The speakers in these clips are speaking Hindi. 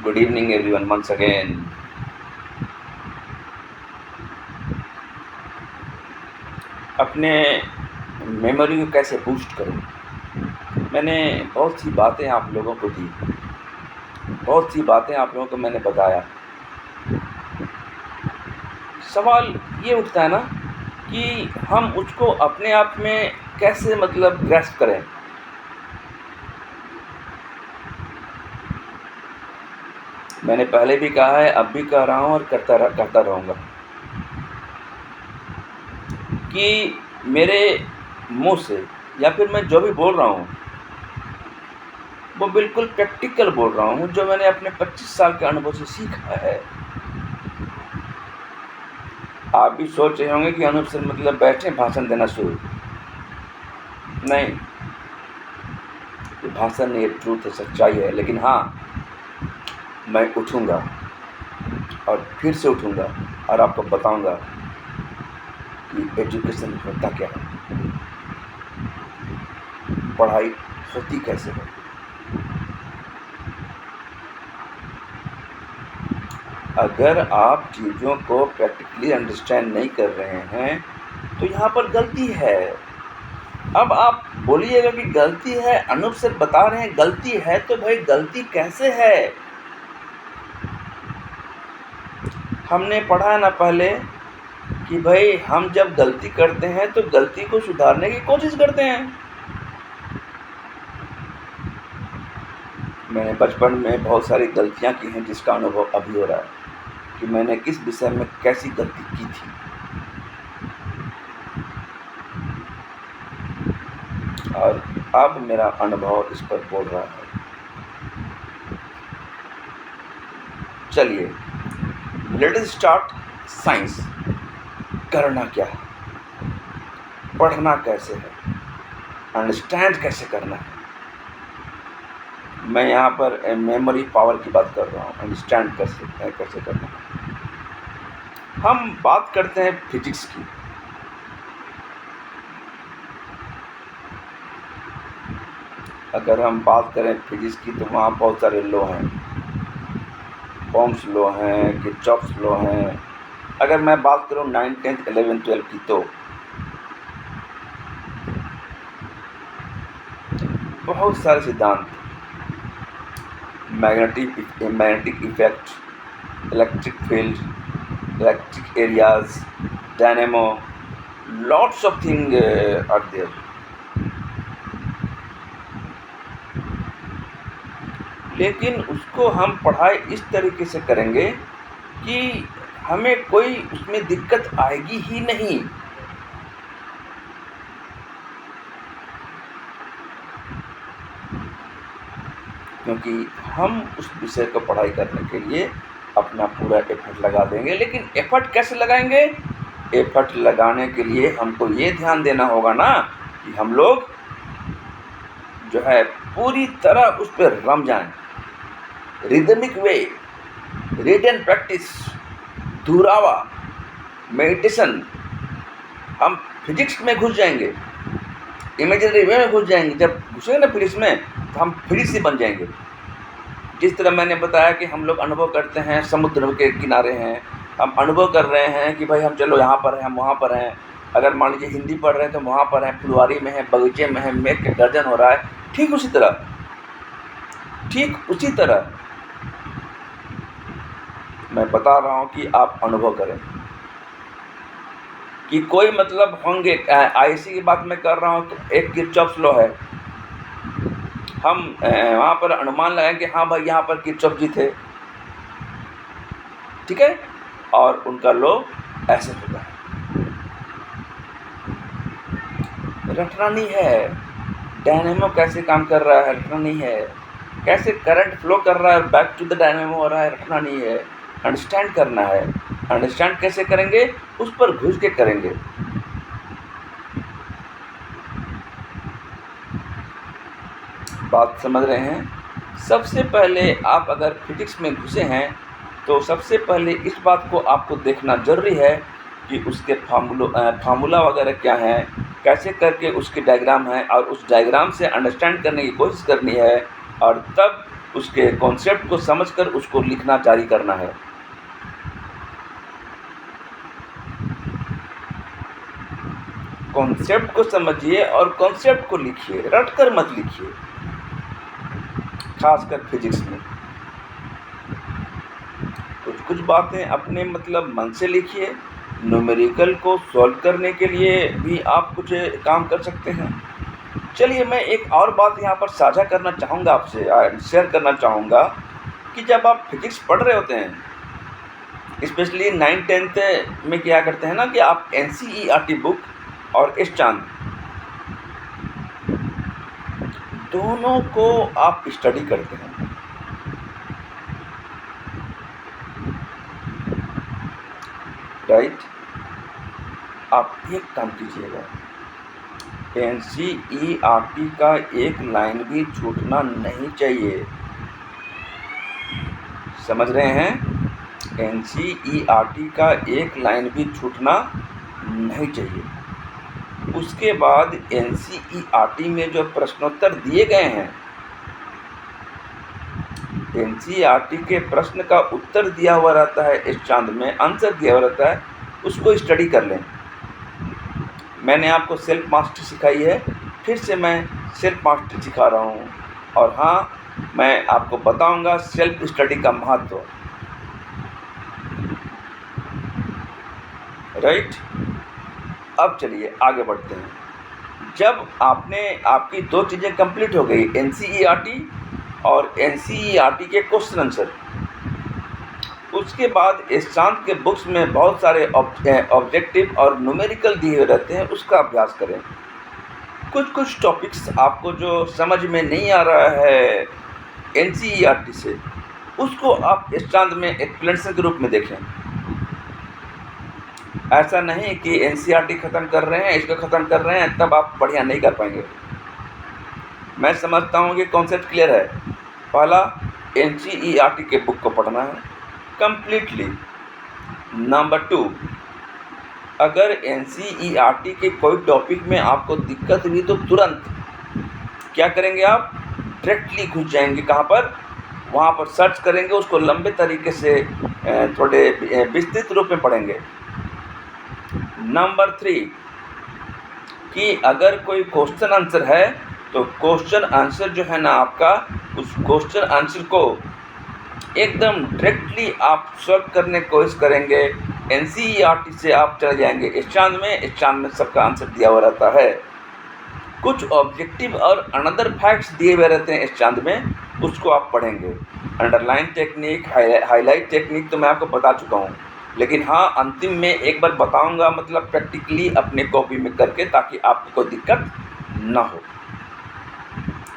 Good evening everyone once again. अपने मेमोरी को कैसे बूस्ट करूं? मैंने बहुत सी बातें आप लोगों को दी, बहुत सी बातें आप लोगों को मैंने बताया। सवाल ये उठता है ना कि हम उसको अपने आप में कैसे ग्रैस्प करें। मैंने पहले भी कहा है, अब भी कह रहा हूँ और कहता रहूँगा कि मेरे मुँह से या फिर मैं जो भी बोल रहा हूँ वो बिल्कुल प्रैक्टिकल बोल रहा हूँ, जो मैंने अपने 25 साल के अनुभव से सीखा है। आप भी सोच रहे होंगे कि अनूप सर बैठे भाषण देना शुरू। नहीं, ये भाषण नहीं, ये ट्रूथ है, सच्चाई है। लेकिन हाँ, मैं उठूँगा और फिर से उठूँगा और आपको बताऊँगा कि एजुकेशन होता क्या है, पढ़ाई होती कैसे है। अगर आप चीज़ों को प्रैक्टिकली अंडरस्टैंड नहीं कर रहे हैं तो यहाँ पर गलती है। अब आप बोलिएगा कि गलती है, अनूप सर बता रहे हैं गलती है, तो भाई गलती कैसे है? हमने पढ़ा ना पहले कि भाई हम जब गलती करते हैं तो गलती को सुधारने की कोशिश करते हैं। मैंने बचपन में बहुत सारी गलतियां की हैं, जिसका अनुभव अभी हो रहा है कि मैंने किस विषय में कैसी गलती की थी। और अब मेरा अनुभव इस पर बोल रहा है। चलिए, लेट अस स्टार्ट साइंस। करना क्या है, पढ़ना कैसे है, अंडरस्टैंड कैसे करना है। मैं यहाँ पर मेमोरी पावर की बात कर रहा हूँ, अंडरस्टैंड कैसे करना है। हम बात करते हैं फिजिक्स की। अगर हम बात करें फिजिक्स की तो वहाँ बहुत सारे लॉ हैं, ओम्स लॉ हैं, किरचॉफ्स लॉ हैं। अगर मैं बात करूँ 9, 10, 11, 12 की तो बहुत सारे सिद्धांत, magnetic effect, electric field, electric areas, dynamo, lots of thing are there. लेकिन उसको हम पढ़ाई इस तरीके से करेंगे कि हमें कोई उसमें दिक्कत आएगी ही नहीं। क्योंकि हम उस विषय को पढ़ाई करने के लिए अपना पूरा एफर्ट लगा देंगे। लेकिन एफर्ट कैसे लगाएंगे? एफर्ट लगाने के लिए हमको ये ध्यान देना होगा ना कि हम लोग जो है पूरी तरह उस पर रम जाएं। Rhythmic way, read and practice, दुहरावा, मेडिटेशन। हम फिजिक्स में घुस जाएंगे, इमेजिनरी वे में घुस जाएंगे। जब घुसेंगे ना फिजिक्स में तो हम फिजिक्स ही बन जाएंगे। जिस तरह मैंने बताया कि हम लोग अनुभव करते हैं, समुद्र के किनारे हैं, हम अनुभव कर रहे हैं कि भाई हम चलो यहाँ पर हैं, हम वहाँ पर हैं। अगर मान लीजिए हिंदी पढ़ रहे हैं तो वहाँ पर हैं, फुलवारी में हैं, बगीचे में हैं, मेघ के गर्जन हो रहा है। ठीक उसी तरह मैं बता रहा हूँ कि आप अनुभव करें कि कोई होंगे। आईसी की बात मैं कर रहा हूँ तो एक किरचॉफ्स लॉ है। हम वहाँ पर अनुमान लगाएं कि हाँ भाई यहाँ पर किरचॉफ जी थे, ठीक है, और उनका लॉ ऐसे होता है। रटना नहीं है, डायनेमो कैसे काम कर रहा है रटना नहीं है, कैसे करंट फ्लो कर रहा है, बैक टू द डायनेमो हो रहा है रटना नहीं है, अंडरस्टैंड करना है। अंडरस्टैंड कैसे करेंगे? उस पर घुस के करेंगे। बात समझ रहे हैं? सबसे पहले आप अगर फिजिक्स में घुसे हैं तो सबसे पहले इस बात को आपको देखना ज़रूरी है कि उसके फार्मूला वगैरह क्या हैं, कैसे करके उसके डायग्राम हैं, और उस डायग्राम से अंडरस्टैंड करने की कोशिश करनी है। और तब उसके कॉन्सेप्ट को समझकर उसको लिखना जारी करना है। कॉन्सेप्ट को समझिए और कॉन्सेप्ट को लिखिए, रटकर मत लिखिए, खासकर फिजिक्स में। कुछ बातें अपने मतलब मन से लिखिए। न्यूमेरिकल को सॉल्व करने के लिए भी आप कुछ काम कर सकते हैं। चलिए मैं एक और बात यहाँ पर साझा करना चाहूँगा, आपसे शेयर करना चाहूँगा कि जब आप फिजिक्स पढ़ रहे होते हैं, स्पेशली 9th-10th में क्या करते हैं ना कि आप NCERT बुक और इस चांद दोनों को आप स्टडी करते हैं। राइट, आप एक काम कीजिएगा, NCERT का एक लाइन भी छूटना नहीं चाहिए। समझ रहे हैं? NCERT का एक लाइन भी छूटना नहीं चाहिए। उसके बाद NCERT में जो प्रश्नोत्तर दिए गए हैं, NCERT के प्रश्न का उत्तर दिया हुआ रहता है, इस चांद में आंसर दिया हुआ रहता है, उसको स्टडी कर लें। मैंने आपको सेल्फ मास्टरी सिखाई है, फिर से मैं सेल्फ मास्टरी सिखा रहा हूँ। और हाँ, मैं आपको बताऊँगा सेल्फ स्टडी का महत्व। राइट, अब चलिए आगे बढ़ते हैं। जब आपकी दो चीज़ें कंप्लीट हो गई, NCERT और NCERT के क्वेश्चन आंसर, उसके बाद इस चांद के बुक्स में बहुत सारे ऑब्जेक्टिव और न्यूमेरिकल दिए हुए रहते हैं, उसका अभ्यास करें। कुछ टॉपिक्स आपको जो समझ में नहीं आ रहा है NCERT से, उसको आप इस चांद में एक्सप्लेनेशन के रूप में देखें। ऐसा नहीं कि NCERT ख़त्म कर रहे हैं, इसको ख़त्म कर रहे हैं, तब आप बढ़िया नहीं कर पाएंगे। मैं समझता हूँ कि कॉन्सेप्ट क्लियर है। पहला, NCERT के बुक को पढ़ना है कम्प्लीटली। नंबर 2, अगर NCERT के कोई टॉपिक में आपको दिक्कत हुई तो तुरंत क्या करेंगे आप? डायरेक्टली घुस जाएंगे कहाँ पर? वहाँ पर सर्च करेंगे, उसको लंबे तरीके से थोड़े विस्तृत रूप में पढ़ेंगे। नंबर 3, कि अगर कोई क्वेश्चन आंसर है तो क्वेश्चन आंसर जो है ना आपका, उस क्वेश्चन आंसर को एकदम डायरेक्टली आप सॉल्व करने की कोशिश करेंगे। NCERT से आप चले जाएंगे इस चांद में सबका आंसर दिया हुआ रहता है। कुछ ऑब्जेक्टिव और अनदर फैक्ट्स दिए हुए रहते हैं इस चांद में, उसको आप पढ़ेंगे। अंडरलाइन टेक्निक, हाईलाइट टेक्निक तो मैं आपको बता चुका हूँ, लेकिन हाँ, अंतिम में एक बार बताऊँगा, मतलब प्रैक्टिकली अपने कॉपी में करके, ताकि आपको कोई दिक्कत ना हो।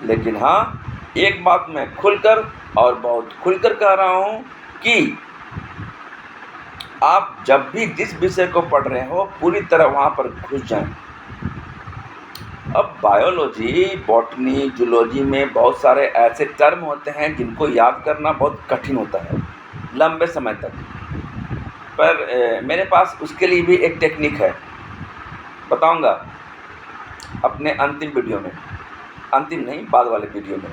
लेकिन हाँ, एक बात मैं खुलकर और बहुत खुलकर कह रहा हूँ कि आप जब भी जिस विषय को पढ़ रहे हो पूरी तरह वहाँ पर घुस जाएं। अब बायोलॉजी, बॉटनी, जूलॉजी में बहुत सारे ऐसे टर्म होते हैं जिनको याद करना बहुत कठिन होता है लंबे समय तक। पर मेरे पास उसके लिए भी एक टेक्निक है, बताऊंगा अपने अंतिम वीडियो में, अंतिम नहीं, बाद वाले वीडियो में।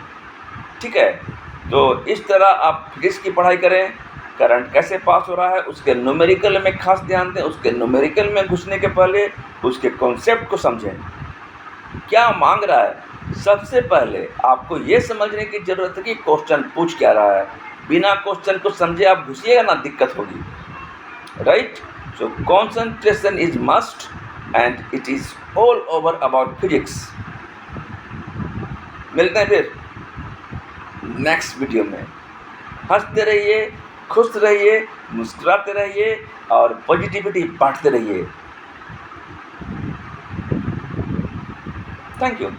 ठीक है, तो इस तरह आप फिजिक्स की पढ़ाई करें। करंट कैसे पास हो रहा है उसके न्यूमेरिकल में खास ध्यान दें। उसके न्यूमेरिकल में घुसने के पहले उसके कॉन्सेप्ट को समझें, क्या मांग रहा है। सबसे पहले आपको ये समझने की ज़रूरत है कि क्वेश्चन पूछ क्या रहा है। बिना क्वेश्चन को समझे आप घुसिएगा ना, दिक्कत होगी। Right, so concentration is must and it is all over about physics. मिलते हैं फिर नेक्स्ट वीडियो में। हंसते रहिए, खुश रहिए, मुस्कुराते रहिए और पॉजिटिविटी बांटते रहिए। Thank you.